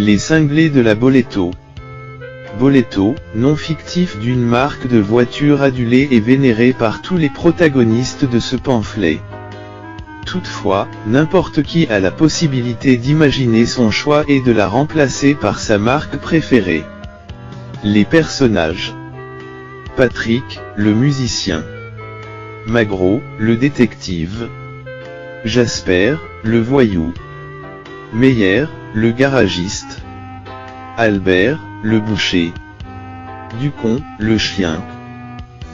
Les cinglés de la Boleto. Boleto, nom fictif d'une marque de voiture adulée et vénérée par tous les protagonistes de ce pamphlet. Toutefois, n'importe qui a la possibilité d'imaginer son choix et de la remplacer par sa marque préférée. Les personnages. Patrick, le musicien. Magro, le détective. Jasper, le voyou. Meyer, le garagiste. Albert, le boucher. Ducon, le chien.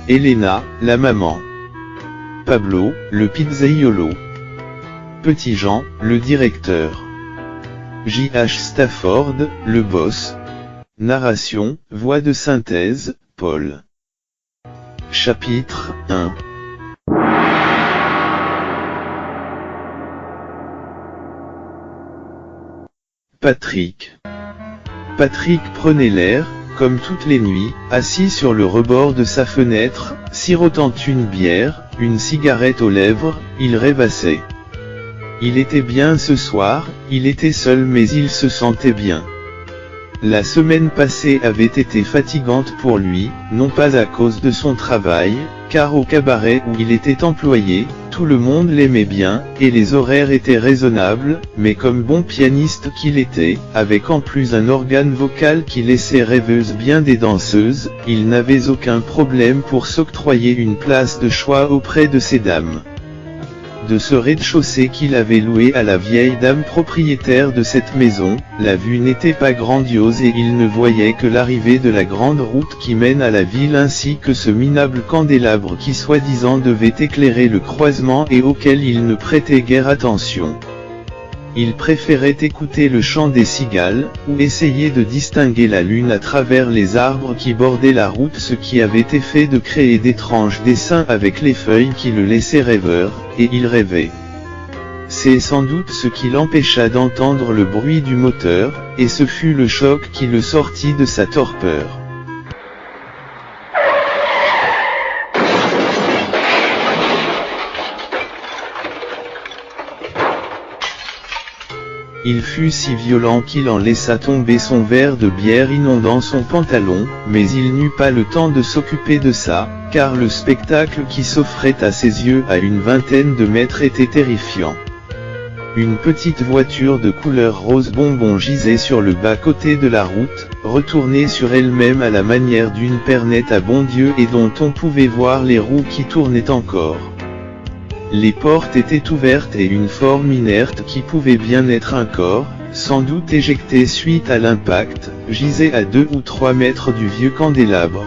Elena, la maman. Pablo, le pizzaiolo. Petit Jean, le directeur. J.H. Stafford, le boss. Narration, voix de synthèse, Paul. Chapitre 1. Patrick. Patrick prenait l'air, comme toutes les nuits, assis sur le rebord de sa fenêtre, sirotant une bière, une cigarette aux lèvres, il rêvassait. Il était bien ce soir, il était seul mais il se sentait bien. La semaine passée avait été fatigante pour lui, non pas à cause de son travail, car au cabaret où il était employé, tout le monde l'aimait bien, et les horaires étaient raisonnables, mais comme bon pianiste qu'il était, avec en plus un organe vocal qui laissait rêveuse bien des danseuses, il n'avait aucun problème pour s'octroyer une place de choix auprès de ces dames. De ce rez-de-chaussée qu'il avait loué à la vieille dame propriétaire de cette maison, la vue n'était pas grandiose et il ne voyait que l'arrivée de la grande route qui mène à la ville ainsi que ce minable candélabre qui soi-disant devait éclairer le croisement et auquel il ne prêtait guère attention. Il préférait écouter le chant des cigales, ou essayer de distinguer la lune à travers les arbres qui bordaient la route, ce qui avait effet de créer d'étranges dessins avec les feuilles qui le laissaient rêveur, et il rêvait. C'est sans doute ce qui l'empêcha d'entendre le bruit du moteur, et ce fut le choc qui le sortit de sa torpeur. Il fut si violent qu'il en laissa tomber son verre de bière inondant son pantalon, mais il n'eut pas le temps de s'occuper de ça, car le spectacle qui s'offrait à ses yeux à une vingtaine de mètres était terrifiant. Une petite voiture de couleur rose bonbon gisait sur le bas-côté de la route, retournée sur elle-même à la manière d'une pernette à bon Dieu et dont on pouvait voir les roues qui tournaient encore. Les portes étaient ouvertes et une forme inerte qui pouvait bien être un corps, sans doute éjecté suite à l'impact, gisait à 2 ou 3 mètres du vieux candélabre.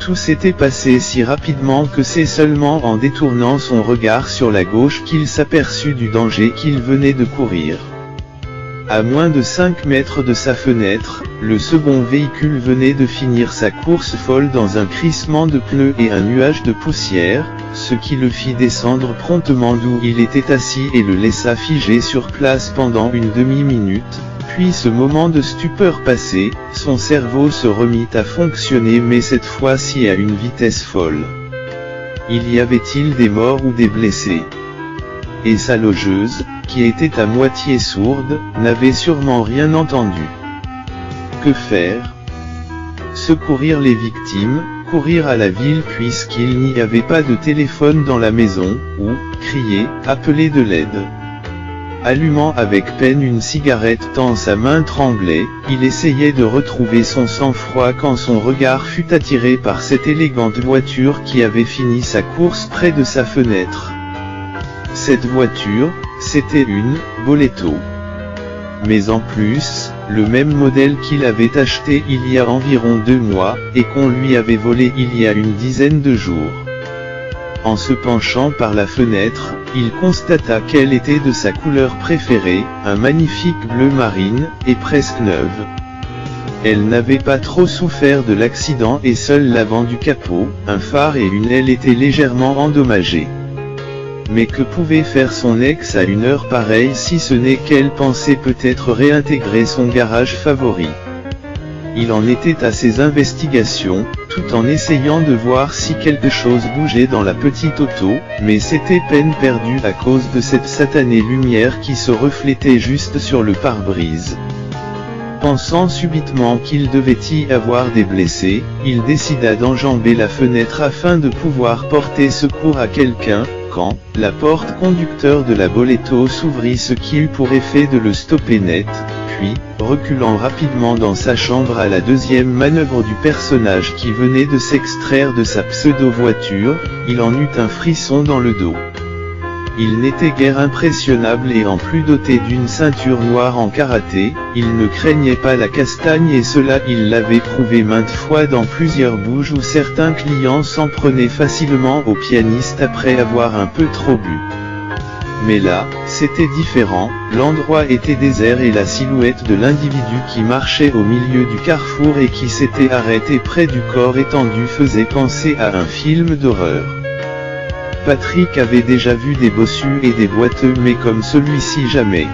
Tout s'était passé si rapidement que c'est seulement en détournant son regard sur la gauche qu'il s'aperçut du danger qu'il venait de courir. À moins de 5 mètres de sa fenêtre, le second véhicule venait de finir sa course folle dans un crissement de pneus et un nuage de poussière, ce qui le fit descendre promptement d'où il était assis et le laissa figé sur place pendant une demi-minute. Puis ce moment de stupeur passé, son cerveau se remit à fonctionner mais cette fois-ci à une vitesse folle. Il y avait-il des morts ou des blessés? Et sa logeuse, qui était à moitié sourde, n'avait sûrement rien entendu. Que faire? Secourir les victimes, courir à la ville puisqu'il n'y avait pas de téléphone dans la maison, ou, crier, appeler de l'aide. Allumant avec peine une cigarette tant sa main tremblait, il essayait de retrouver son sang-froid quand son regard fut attiré par cette élégante voiture qui avait fini sa course près de sa fenêtre. Cette voiture, c'était une Boleto. Mais en plus, le même modèle qu'il avait acheté il y a environ 2 mois, et qu'on lui avait volé il y a une dizaine de jours. En se penchant par la fenêtre, il constata qu'elle était de sa couleur préférée, un magnifique bleu marine, et presque neuve. Elle n'avait pas trop souffert de l'accident et seul l'avant du capot, un phare et une aile étaient légèrement endommagés. Mais que pouvait faire son ex à une heure pareille si ce n'est qu'elle pensait peut-être réintégrer son garage favori. Il en était à ses investigations, tout en essayant de voir si quelque chose bougeait dans la petite auto, mais c'était peine perdue à cause de cette satanée lumière qui se reflétait juste sur le pare-brise. pensant subitement qu'il devait y avoir des blessés, il décida d'enjamber la fenêtre afin de pouvoir porter secours à quelqu'un, quand la porte conducteur de la Boleto s'ouvrit, ce qui eut pour effet de le stopper net, puis, reculant rapidement dans sa chambre à la deuxième manœuvre du personnage qui venait de s'extraire de sa pseudo-voiture, il en eut un frisson dans le dos. Il n'était guère impressionnable et en plus doté d'une ceinture noire en karaté, il ne craignait pas la castagne, et cela il l'avait prouvé maintes fois dans plusieurs bouges où certains clients s'en prenaient facilement au pianiste après avoir un peu trop bu. Mais là, c'était différent, l'endroit était désert et la silhouette de l'individu qui marchait au milieu du carrefour et qui s'était arrêté près du corps étendu faisait penser à un film d'horreur. Patrick avait déjà vu des bossus et des boiteux, mais comme celui-ci jamais.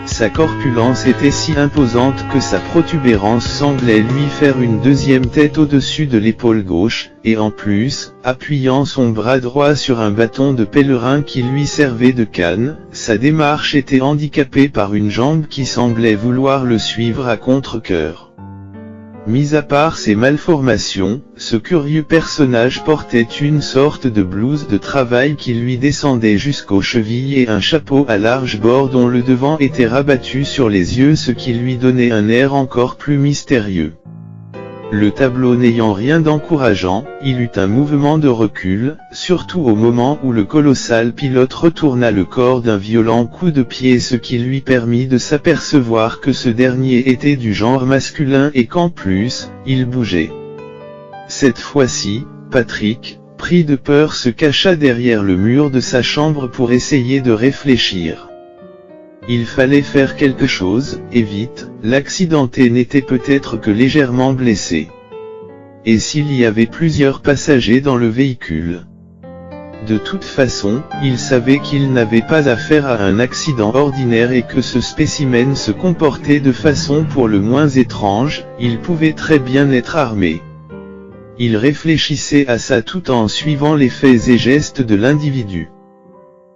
Sa corpulence était si imposante que sa protubérance semblait lui faire une deuxième tête au-dessus de l'épaule gauche, et en plus, appuyant son bras droit sur un bâton de pèlerin qui lui servait de canne, sa démarche était handicapée par une jambe qui semblait vouloir le suivre à contre-cœur. Mis à part ses malformations, ce curieux personnage portait une sorte de blouse de travail qui lui descendait jusqu'aux chevilles et un chapeau à large bord dont le devant était rabattu sur les yeux, ce qui lui donnait un air encore plus mystérieux. Le tableau n'ayant rien d'encourageant, il eut un mouvement de recul, surtout au moment où le colossal pilote retourna le corps d'un violent coup de pied, ce qui lui permit de s'apercevoir que ce dernier était du genre masculin et qu'en plus, il bougeait. Cette fois-ci, Patrick, pris de peur, se cacha derrière le mur de sa chambre pour essayer de réfléchir. Il fallait faire quelque chose, et vite, l'accidenté n'était peut-être que légèrement blessé. Et s'il y avait plusieurs passagers dans le véhicule? De toute façon, il savait qu'il n'avait pas affaire à un accident ordinaire et que ce spécimen se comportait de façon pour le moins étrange, il pouvait très bien être armé. Il réfléchissait à ça tout en suivant les faits et gestes de l'individu.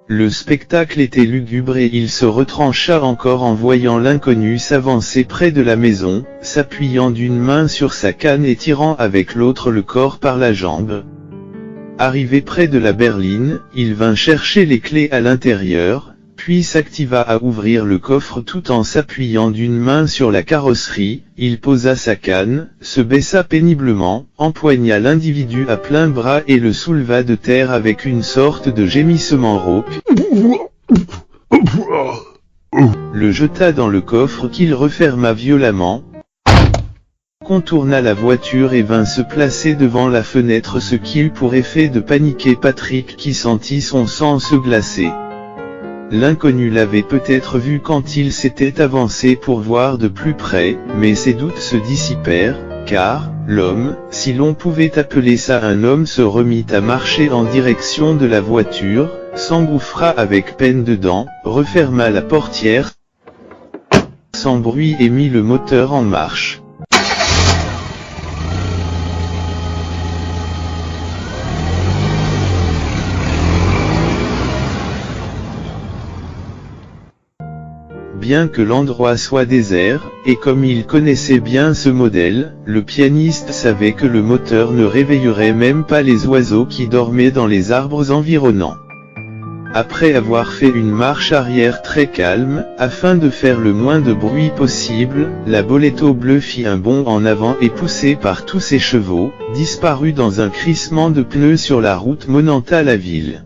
Le spectacle était lugubre et il se retrancha encore en voyant l'inconnu s'avancer près de la maison, s'appuyant d'une main sur sa canne et tirant avec l'autre le corps par la jambe. Arrivé près de la berline, il vint chercher les clés à l'intérieur, puis s'activa à ouvrir le coffre tout en s'appuyant d'une main sur la carrosserie. Il posa sa canne, se baissa péniblement, empoigna l'individu à plein bras et le souleva de terre avec une sorte de gémissement rauque. Le jeta dans le coffre qu'il referma violemment, contourna la voiture et vint se placer devant la fenêtre, ce qui eut pour effet de paniquer Patrick qui sentit son sang se glacer. L'inconnu l'avait peut-être vu quand il s'était avancé pour voir de plus près, mais ses doutes se dissipèrent, car, l'homme, si l'on pouvait appeler ça un homme, se remit à marcher en direction de la voiture, s'engouffra avec peine dedans, referma la portière sans bruit et mit le moteur en marche. Bien que l'endroit soit désert, et comme il connaissait bien ce modèle, le pianiste savait que le moteur ne réveillerait même pas les oiseaux qui dormaient dans les arbres environnants. Après avoir fait une marche arrière très calme, afin de faire le moins de bruit possible, la Boleto bleue fit un bond en avant et poussée par tous ses chevaux, disparut dans un crissement de pneus sur la route menant à la ville.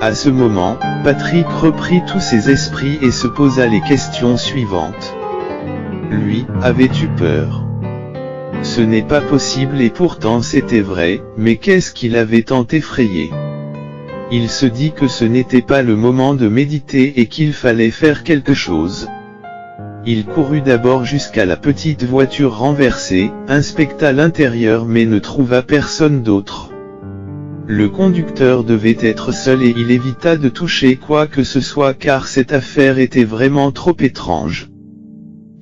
À ce moment, Patrick reprit tous ses esprits et se posa les questions suivantes. Lui, avait-tu peur? Ce n'est pas possible et pourtant c'était vrai, mais qu'est-ce qui l'avait tant effrayé? Il se dit que ce n'était pas le moment de méditer et qu'il fallait faire quelque chose. Il courut d'abord jusqu'à la petite voiture renversée, inspecta l'intérieur mais ne trouva personne d'autre. Le conducteur devait être seul et il évita de toucher quoi que ce soit car cette affaire était vraiment trop étrange.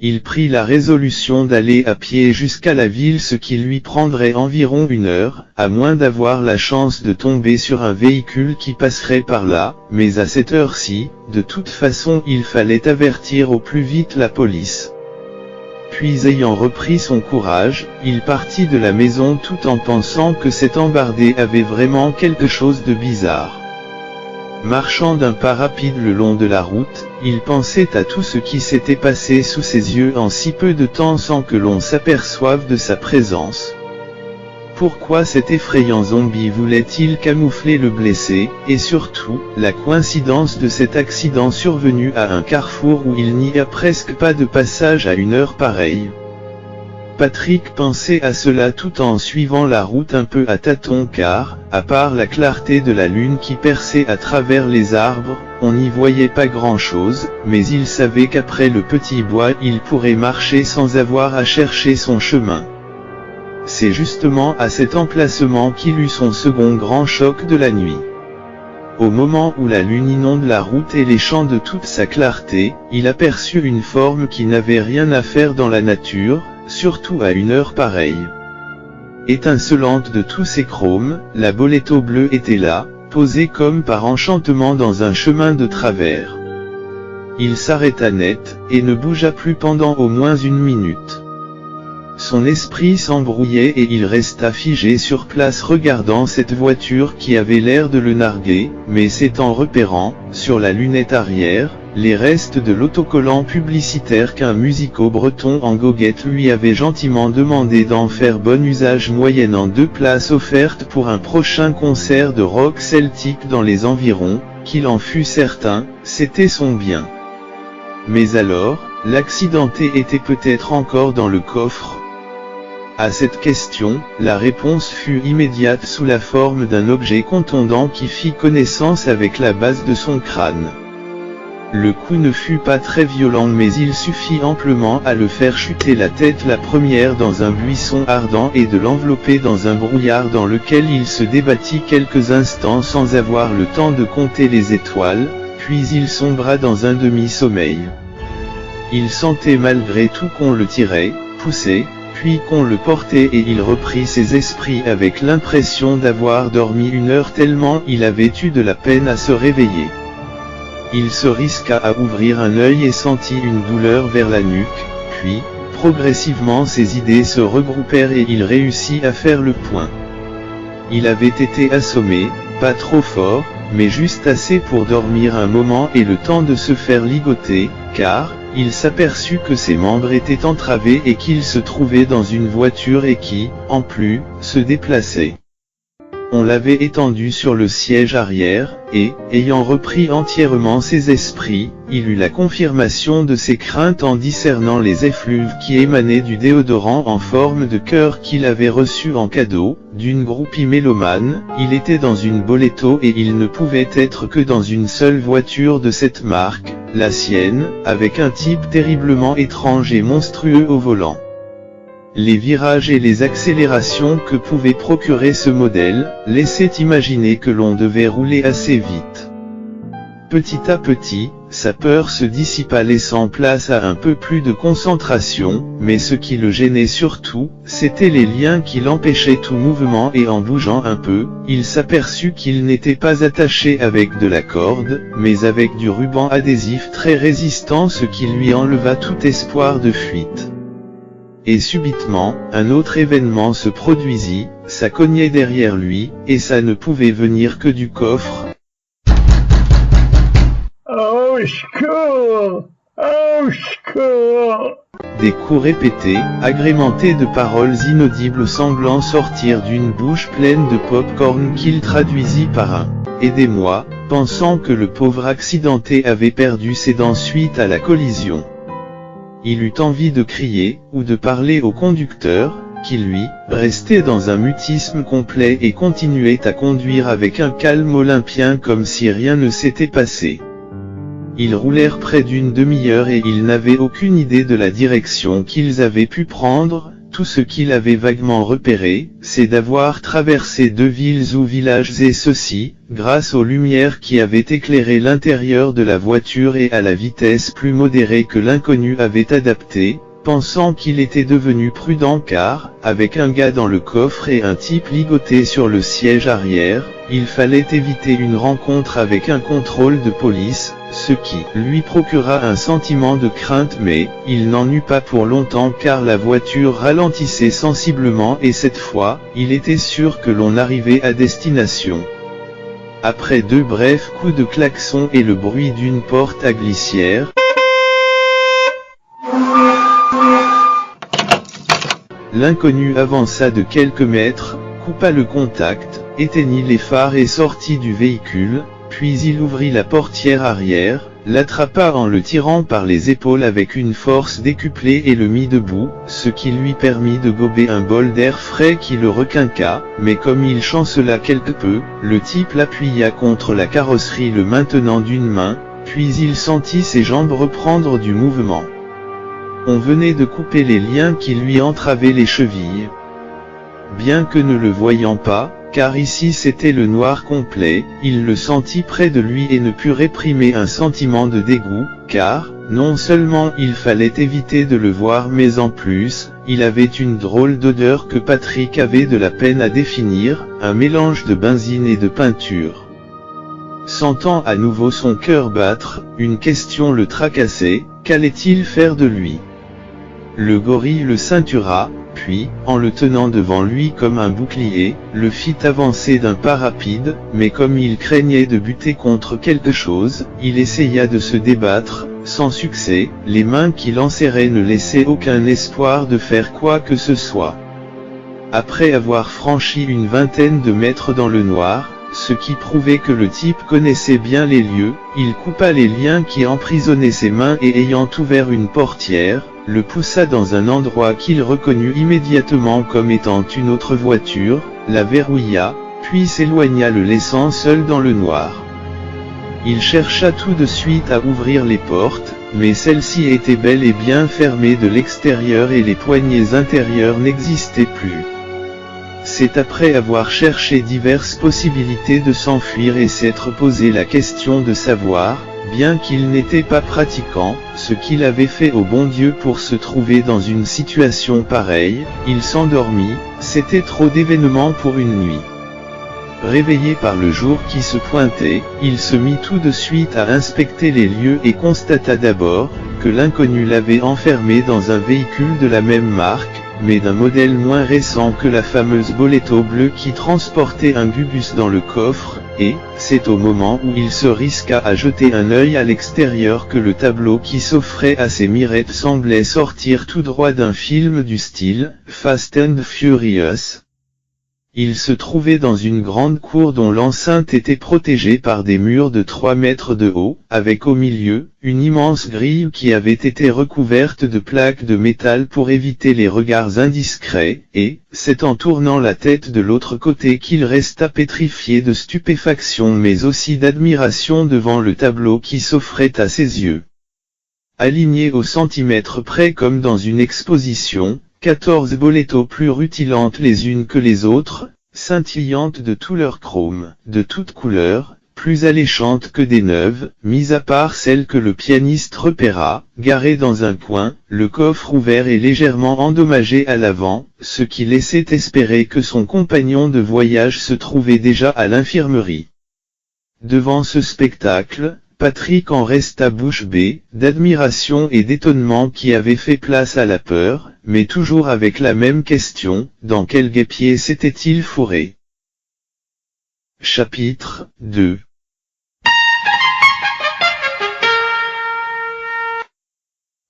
il prit la résolution d'aller à pied jusqu'à la ville, ce qui lui prendrait environ 1 heure, à moins d'avoir la chance de tomber sur un véhicule qui passerait par là, mais à cette heure-ci, de toute façon il fallait avertir au plus vite la police. Puis ayant repris son courage, il partit de la maison tout en pensant que cet embardé avait vraiment quelque chose de bizarre. Marchant d'un pas rapide le long de la route, il pensait à tout ce qui s'était passé sous ses yeux en si peu de temps sans que l'on s'aperçoive de sa présence. Pourquoi cet effrayant zombie voulait-il camoufler le blessé, et surtout, la coïncidence de cet accident survenu à un carrefour où il n'y a presque pas de passage à une heure pareille. Patrick pensait à cela tout en suivant la route un peu à tâtons car, à part la clarté de la lune qui perçait à travers les arbres, on n'y voyait pas grand-chose, mais il savait qu'après le petit bois il pourrait marcher sans avoir à chercher son chemin. C'est justement à cet emplacement qu'il eut son second grand choc de la nuit. Au moment où la lune inonde la route et les champs de toute sa clarté, il aperçut une forme qui n'avait rien à faire dans la nature, surtout à une heure pareille. Étincelante de tous ses chromes, la Boleto bleue était là, posée comme par enchantement dans un chemin de travers. Il s'arrêta net, et ne bougea plus pendant au moins 1 minute. Son esprit s'embrouillait et il resta figé sur place regardant cette voiture qui avait l'air de le narguer, mais s'étant repérant, sur la lunette arrière, les restes de l'autocollant publicitaire qu'un musico breton en goguette lui avait gentiment demandé d'en faire bon usage moyennant 2 places offertes pour un prochain concert de rock celtique dans les environs, qu'il en fût certain, c'était son bien. Mais alors, l'accidenté était peut-être encore dans le coffre? À cette question, la réponse fut immédiate sous la forme d'un objet contondant qui fit connaissance avec la base de son crâne. Le coup ne fut pas très violent mais il suffit amplement à le faire chuter la tête la première dans un buisson ardent et de l'envelopper dans un brouillard dans lequel il se débattit quelques instants sans avoir le temps de compter les étoiles, puis il sombra dans un demi-sommeil. Il sentait malgré tout qu'on le tirait, poussait, puis qu'on le portait et il reprit ses esprits avec l'impression d'avoir dormi 1 heure tellement il avait eu de la peine à se réveiller. Il se risqua à ouvrir un œil et sentit une douleur vers la nuque, puis, progressivement ses idées se regroupèrent et il réussit à faire le point. Il avait été assommé, pas trop fort, mais juste assez pour dormir un moment et le temps de se faire ligoter, car, il s'aperçut que ses membres étaient entravés et qu'il se trouvait dans une voiture et qui, en plus, se déplaçait. On l'avait étendu sur le siège arrière, et, ayant repris entièrement ses esprits, il eut la confirmation de ses craintes en discernant les effluves qui émanaient du déodorant en forme de cœur qu'il avait reçu en cadeau, d'une groupie mélomane. Il était dans une Boleto et il ne pouvait être que dans une seule voiture de cette marque, la sienne, avec un type terriblement étrange et monstrueux au volant. Les virages et les accélérations que pouvait procurer ce modèle, laissaient imaginer que l'on devait rouler assez vite. Petit à petit, sa peur se dissipa laissant place à un peu plus de concentration, mais ce qui le gênait surtout, c'étaient les liens qui l'empêchaient tout mouvement et en bougeant un peu, il s'aperçut qu'il n'était pas attaché avec de la corde, mais avec du ruban adhésif très résistant ce qui lui enleva tout espoir de fuite. Et subitement, un autre événement se produisit, ça cognait derrière lui, et ça ne pouvait venir que du coffre. Au secours! Au secours! Des coups répétés, agrémentés de paroles inaudibles semblant sortir d'une bouche pleine de pop-corn qu'il traduisit par un « Aidez-moi », pensant que le pauvre accidenté avait perdu ses dents suite à la collision. Il eut envie de crier, ou de parler au conducteur, qui lui, restait dans un mutisme complet et continuait à conduire avec un calme olympien comme si rien ne s'était passé. Ils roulèrent près d'une demi-heure et ils n'avaient aucune idée de la direction qu'ils avaient pu prendre, tout ce qu'il avait vaguement repéré, c'est d'avoir traversé 2 villes ou villages et ceci, grâce aux lumières qui avaient éclairé l'intérieur de la voiture et à la vitesse plus modérée que l'inconnu avait adaptée, pensant qu'il était devenu prudent car, avec un gars dans le coffre et un type ligoté sur le siège arrière, il fallait éviter une rencontre avec un contrôle de police, ce qui lui procura un sentiment de crainte mais, il n'en eut pas pour longtemps car la voiture ralentissait sensiblement et cette fois, il était sûr que l'on arrivait à destination. Après 2 brefs coups de klaxon et le bruit d'une porte à glissière, l'inconnu avança de quelques mètres, coupa le contact, éteignit les phares et sortit du véhicule, puis il ouvrit la portière arrière, l'attrapa en le tirant par les épaules avec une force décuplée et le mit debout, ce qui lui permit de gober un bol d'air frais qui le requinqua, mais comme il chancela quelque peu, le type l'appuya contre la carrosserie le maintenant d'une main, puis il sentit ses jambes reprendre du mouvement. On venait de couper les liens qui lui entravaient les chevilles. Bien que ne le voyant pas, car ici c'était le noir complet, il le sentit près de lui et ne put réprimer un sentiment de dégoût, car, non seulement il fallait éviter de le voir mais en plus, il avait une drôle d'odeur que Patrick avait de la peine à définir, un mélange de benzine et de peinture. Sentant à nouveau son cœur battre, une question le tracassait, qu'allait-il faire de lui ? Le gorille le ceintura, puis, en le tenant devant lui comme un bouclier, le fit avancer d'un pas rapide, mais comme il craignait de buter contre quelque chose, il essaya de se débattre, sans succès, les mains qui l'enserraient ne laissaient aucun espoir de faire quoi que ce soit. Après avoir franchi une vingtaine de mètres dans le noir, ce qui prouvait que le type connaissait bien les lieux, il coupa les liens qui emprisonnaient ses mains et ayant ouvert une portière, le poussa dans un endroit qu'il reconnut immédiatement comme étant une autre voiture, la verrouilla, puis s'éloigna le laissant seul dans le noir. Il chercha tout de suite à ouvrir les portes, mais celles-ci étaient bel et bien fermées de l'extérieur et les poignées intérieures n'existaient plus. C'est après avoir cherché diverses possibilités de s'enfuir et s'être posé la question de savoir, bien qu'il n'était pas pratiquant, ce qu'il avait fait au bon Dieu pour se trouver dans une situation pareille, il s'endormit, c'était trop d'événements pour une nuit. Réveillé par le jour qui se pointait, il se mit tout de suite à inspecter les lieux et constata d'abord, que l'inconnu l'avait enfermé dans un véhicule de la même marque, mais d'un modèle moins récent que la fameuse Boleto bleue qui transportait un Gubus dans le coffre, et, c'est au moment où il se risqua à jeter un œil à l'extérieur que le tableau qui s'offrait à ses mirettes semblait sortir tout droit d'un film du style « Fast and Furious ». Il se trouvait dans une grande cour dont l'enceinte était protégée par des murs de 3 mètres de haut, avec au milieu, une immense grille qui avait été recouverte de plaques de métal pour éviter les regards indiscrets, et, c'est en tournant la tête de l'autre côté qu'il resta pétrifié de stupéfaction mais aussi d'admiration devant le tableau qui s'offrait à ses yeux. Alignés au centimètre près comme dans une exposition, 14 boletos plus rutilantes les unes que les autres, scintillantes de tout leur chrome, de toutes couleurs, plus alléchantes que des neuves, mis à part celle que le pianiste repéra, garée dans un coin, le coffre ouvert et légèrement endommagé à l'avant, ce qui laissait espérer que son compagnon de voyage se trouvait déjà à l'infirmerie. Devant ce spectacle, Patrick en resta bouche bée, d'admiration et d'étonnement qui avait fait place à la peur, mais toujours avec la même question, dans quel guêpier s'était-il fourré? Chapitre 2.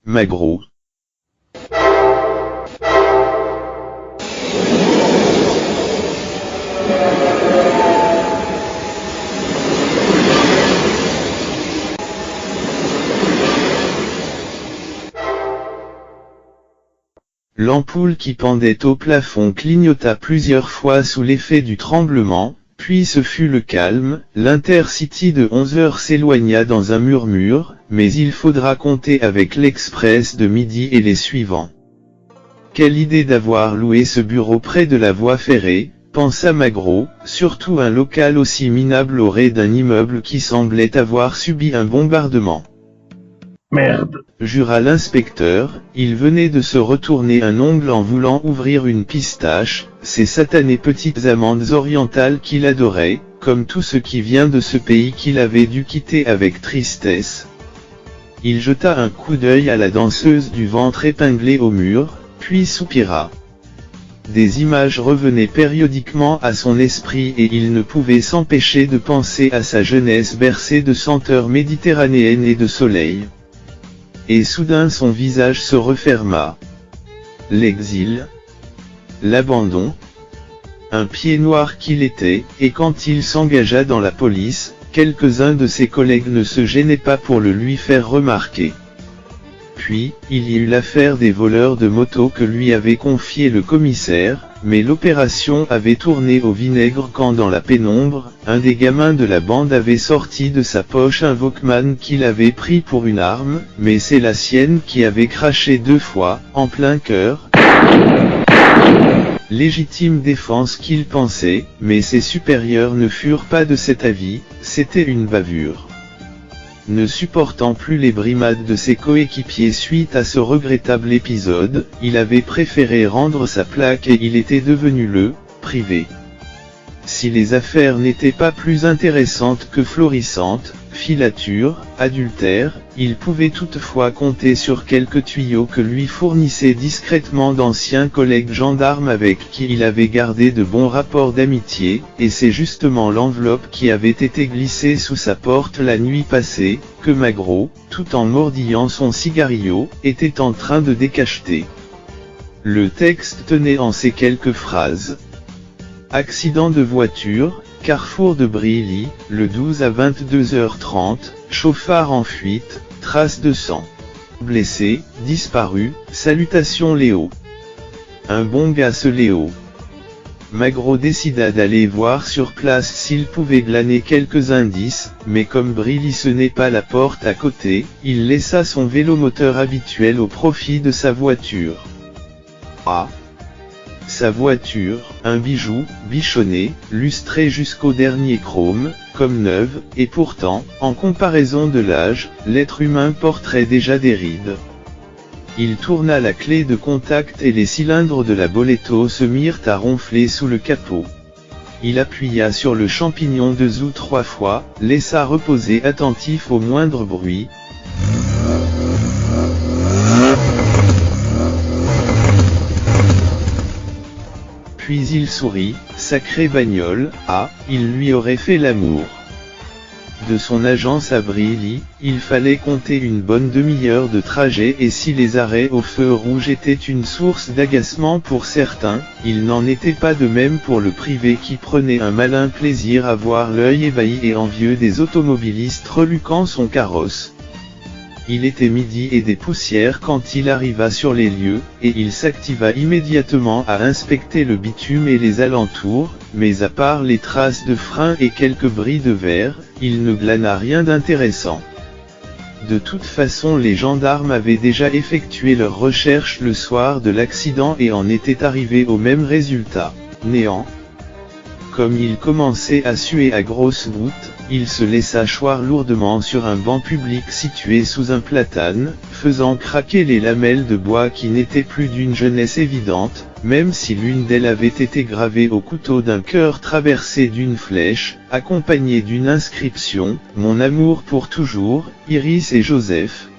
Magro. L'ampoule qui pendait au plafond clignota plusieurs fois sous l'effet du tremblement, puis ce fut le calme, l'Intercity de 11h s'éloigna dans un murmure, mais il faudra compter avec l'Express de midi et les suivants. Quelle idée d'avoir loué ce bureau près de la voie ferrée, pensa Magro, surtout un local aussi minable au rez d'un immeuble qui semblait avoir subi un bombardement. Merde, Jura l'inspecteur, il venait de se retourner un ongle en voulant ouvrir une pistache, ces satanées petites amandes orientales qu'il adorait, comme tout ce qui vient de ce pays qu'il avait dû quitter avec tristesse. Il jeta un coup d'œil à la danseuse du ventre épinglé au mur, puis soupira. Des images revenaient périodiquement à son esprit et il ne pouvait s'empêcher de penser à sa jeunesse bercée de senteurs méditerranéennes et de soleil. Et soudain son visage se referma. L'exil, l'abandon, un pied noir qu'il était, et quand il s'engagea dans la police, quelques-uns de ses collègues ne se gênaient pas pour le lui faire remarquer. Puis, il y eut l'affaire des voleurs de moto que lui avait confié le commissaire, mais l'opération avait tourné au vinaigre quand dans la pénombre, un des gamins de la bande avait sorti de sa poche un Walkman qu'il avait pris pour une arme, mais c'est la sienne qui avait craché 2 fois, en plein cœur. Légitime défense qu'il pensait, mais ses supérieurs ne furent pas de cet avis, c'était une bavure. Ne supportant plus les brimades de ses coéquipiers suite à ce regrettable épisode, il avait préféré rendre sa plaque et il était devenu le privé. Si les affaires n'étaient pas plus intéressantes que florissantes, filature, adultère, il pouvait toutefois compter sur quelques tuyaux que lui fournissaient discrètement d'anciens collègues gendarmes avec qui il avait gardé de bons rapports d'amitié, et c'est justement l'enveloppe qui avait été glissée sous sa porte la nuit passée, que Magro, tout en mordillant son cigarillo, était en train de décacheter. Le texte tenait en ces quelques phrases. Accident de voiture, carrefour de Brilly, le 12 à 22h30, chauffard en fuite, traces de sang. Blessé, disparu, salutations Léo. Un bon gars ce Léo. Magro décida d'aller voir sur place s'il pouvait glaner quelques indices, mais comme Brilly ce n'est pas la porte à côté, il laissa son vélomoteur habituel au profit de sa voiture. Ah! Sa voiture, un bijou, bichonné, lustré jusqu'au dernier chrome, comme neuve, et pourtant, en comparaison de l'âge, l'être humain porterait déjà des rides. Il tourna la clé de contact et les cylindres de la Boletto se mirent à ronfler sous le capot. Il appuya sur le champignon de Zou 3 fois, laissa reposer attentif au moindre bruit. Puis il sourit, sacré bagnole, il lui aurait fait l'amour. De son agence à Brilly, il fallait compter une bonne demi-heure de trajet et si les arrêts au feu rouge étaient une source d'agacement pour certains, il n'en était pas de même pour le privé qui prenait un malin plaisir à voir l'œil ébahi et envieux des automobilistes reluquant son carrosse. Il était midi et des poussières quand il arriva sur les lieux, et il s'activa immédiatement à inspecter le bitume et les alentours, mais à part les traces de frein et quelques bris de verre, il ne glana rien d'intéressant. De toute façon les gendarmes avaient déjà effectué leurs recherches le soir de l'accident et en étaient arrivés au même résultat, néant. Comme il commençait à suer à grosses gouttes, il se laissa choir lourdement sur un banc public situé sous un platane, faisant craquer les lamelles de bois qui n'étaient plus d'une jeunesse évidente, même si l'une d'elles avait été gravée au couteau d'un cœur traversé d'une flèche, accompagnée d'une inscription, « Mon amour pour toujours, Iris et Joseph ».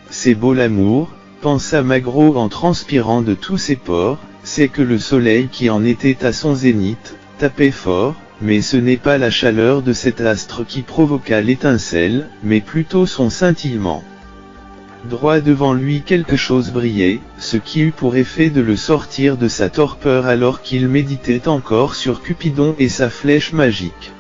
C'est beau l'amour, pensa Magro en transpirant de tous ses pores, c'est que le soleil qui en était à son zénith, tapait fort, mais ce n'est pas la chaleur de cet astre qui provoqua l'étincelle, mais plutôt son scintillement. Droit devant lui quelque chose brillait, ce qui eut pour effet de le sortir de sa torpeur alors qu'il méditait encore sur Cupidon et sa flèche magique.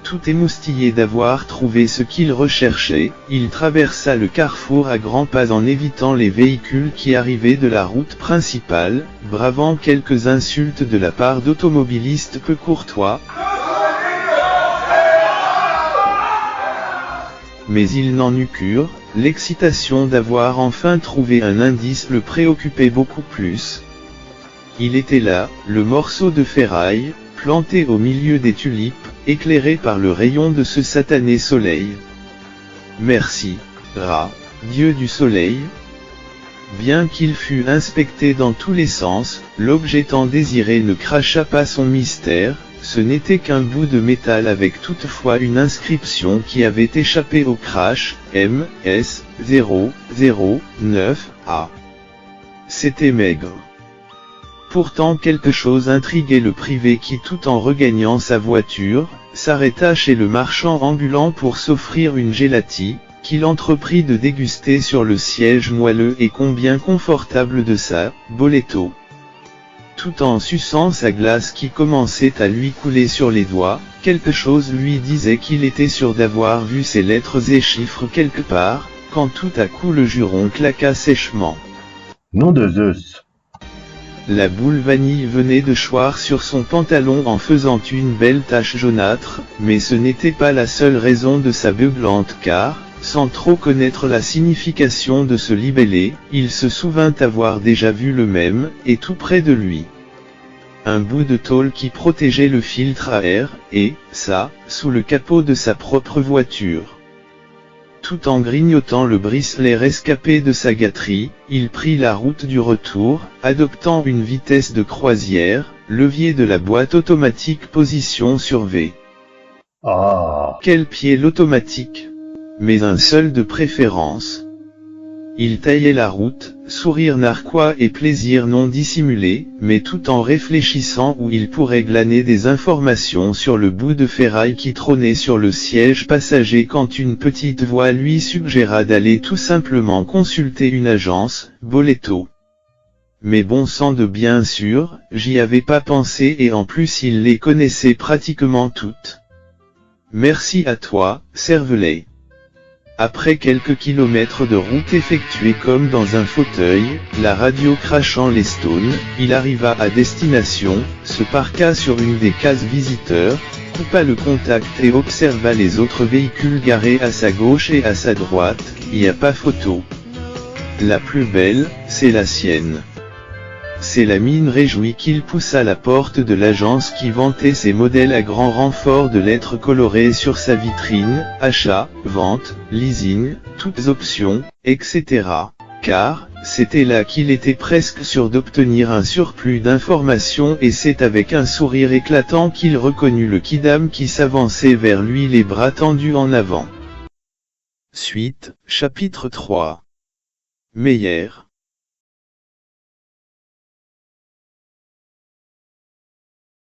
Tout émoustillé d'avoir trouvé ce qu'il recherchait, il traversa le carrefour à grands pas en évitant les véhicules qui arrivaient de la route principale, bravant quelques insultes de la part d'automobilistes peu courtois. mais il n'en eut cure, l'excitation d'avoir enfin trouvé un indice le préoccupait beaucoup plus. Il était là, le morceau de ferraille, planté au milieu des tulipes, éclairé par le rayon de ce satané soleil. Merci, Ra, dieu du soleil. Bien qu'il fût inspecté dans tous les sens, l'objet tant désiré ne cracha pas son mystère, ce n'était qu'un bout de métal avec toutefois une inscription qui avait échappé au crash, MS 009A. C'était maigre. Pourtant quelque chose intriguait le privé qui tout en regagnant sa voiture, s'arrêta chez le marchand ambulant pour s'offrir une gélatine, qu'il entreprit de déguster sur le siège moelleux et combien confortable de sa Boletto. Tout en suçant sa glace qui commençait à lui couler sur les doigts, quelque chose lui disait qu'il était sûr d'avoir vu ces lettres et chiffres quelque part, quand tout à coup le juron claqua sèchement. Nom de Zeus. La boule vanille venait de choir sur son pantalon en faisant une belle tache jaunâtre, mais ce n'était pas la seule raison de sa beuglante car, sans trop connaître la signification de ce libellé, il se souvint avoir déjà vu le même, et tout près de lui. Un bout de tôle qui protégeait le filtre à air, et, ça, sous le capot de sa propre voiture. Tout en grignotant le bricelet rescapé de sa gâterie, il prit la route du retour, adoptant une vitesse de croisière, levier de la boîte automatique position sur V. Ah. Quel pied l'automatique! Mais un seul de préférence. Il taillait la route, sourire narquois et plaisir non dissimulé, mais tout en réfléchissant où il pourrait glaner des informations sur le bout de ferraille qui trônait sur le siège passager quand une petite voix lui suggéra d'aller tout simplement consulter une agence, Boletto. Mais bon sang de bien sûr, j'y avais pas pensé et en plus il les connaissait pratiquement toutes. Merci à toi, cervelet. Après quelques kilomètres de route effectués comme dans un fauteuil, la radio crachant les stones, il arriva à destination, se parqua sur une des cases visiteurs, coupa le contact et observa les autres véhicules garés à sa gauche et à sa droite, y a pas photo. La plus belle, c'est la sienne. C'est la mine réjouie qu'il poussa la porte de l'agence qui vantait ses modèles à grand renfort de lettres colorées sur sa vitrine, achat, vente, leasing, toutes options, etc. Car, c'était là qu'il était presque sûr d'obtenir un surplus d'informations et c'est avec un sourire éclatant qu'il reconnut le kidam qui s'avançait vers lui les bras tendus en avant. Suite, chapitre 3. Meyer.